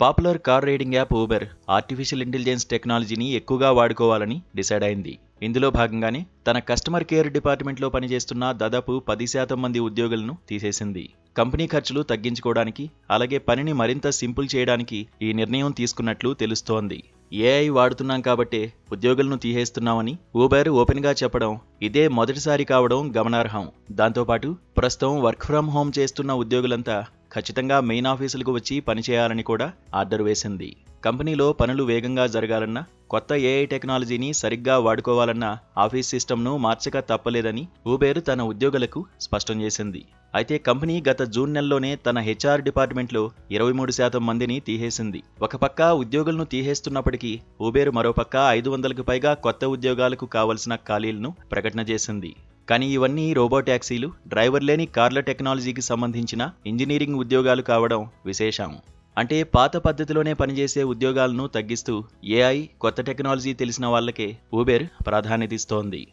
Popular car riding app Uber artificial intelligence టెక్నాలజీని ఎక్కువగా వాడుకోవాలని డిసైడ్ అయింది. ఇందులో భాగంగానే తన కస్టమర్ కేర్ డిపార్ట్మెంట్లో పనిచేస్తున్న దాదాపు 10% మంది ఉద్యోగులను తీసేసింది. కంపెనీ ఖర్చులు తగ్గించుకోవడానికి, అలాగే పనిని మరింత సింపుల్ చేయడానికి ఈ నిర్ణయం తీసుకున్నట్లు తెలుస్తోంది. ఏఐ వాడుతున్నాం కాబట్టే ఉద్యోగులను తీసేస్తున్నామని ఊబర్ ఓపెన్గా చెప్పడం ఇదే మొదటిసారి కావడం గమనార్హం. దాంతోపాటు ప్రస్తుతం వర్క్ ఫ్రం హోమ్ చేస్తున్న ఉద్యోగులంతా ఖచ్చితంగా మెయిన్ ఆఫీసులకు వచ్చి పనిచేయాలని కూడా ఆర్డర్ వేసింది. కంపెనీలో పనులు వేగంగా జరగాలన్నా, కొత్త ఏఐ టెక్నాలజీని సరిగ్గా వాడుకోవాలన్నా ఆఫీస్ సిస్టమ్ను మార్చక తప్పలేదని ఊబర్ తన ఉద్యోగులకు స్పష్టం చేసింది. అయితే కంపెనీ గత జూన్ నెలలోనే తన హెచ్ఆర్ డిపార్ట్మెంట్లో 23% మందిని తీసేసింది. ఒక పక్క ఉద్యోగులను తీసేస్తున్నప్పటికీ ఊబర్ మరోపక్క 500కు పైగా కొత్త ఉద్యోగాలకు కావలసిన ఖాళీలను ప్రకటన చేసింది. కానీ ఇవన్నీ రోబో ట్యాక్సీలు, డ్రైవర్ లేని కార్ల టెక్నాలజీకి సంబంధించిన ఇంజనీరింగ్ ఉద్యోగాలు కావడం విశేషం. అంటే పాత పద్ధతిలోనే పనిచేసే ఉద్యోగాలను తగ్గిస్తూ ఏఐ, కొత్త టెక్నాలజీ తెలిసిన వాళ్లకే ఊబర్ ప్రాధాన్యత ఇస్తోంది.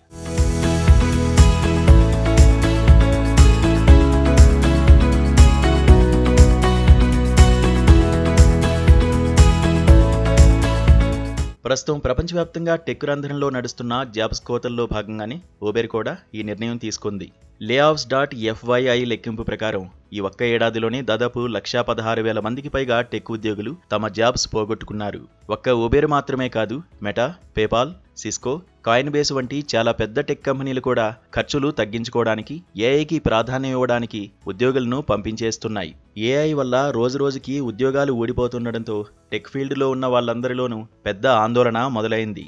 ప్రస్తుతం ప్రపంచవ్యాప్తంగా టెక్ రంధ్రంలో నడుస్తున్న జాబ్స్ కోతల్లో భాగంగానే ఊబర్ కూడా ఈ నిర్ణయం తీసుకుంది. layoffs.fyi లెక్కింపు ప్రకారం ఈ ఒక్క ఏడాదిలోనే దాదాపు 116,000 మందికి పైగా టెక్ ఉద్యోగులు తమ జాబ్స్ పోగొట్టుకున్నారు. ఒక్క ఊబర్ మాత్రమే కాదు, మెటా, పేపాల్, సిస్కో, కాయిన్బేస్ వంటి చాలా పెద్ద టెక్ కంపెనీలు కూడా ఖర్చులు తగ్గించుకోవడానికి, ఏఐకి ప్రాధాన్యం ఇవ్వడానికి ఉద్యోగులను పంపించేస్తున్నాయి. ఏఐ వల్ల రోజురోజుకి ఉద్యోగాలు ఊడిపోతుండటంతో టెక్ ఫీల్డ్లో ఉన్న వాళ్ళందరిలోనూ పెద్ద ఆందోళన మొదలైంది.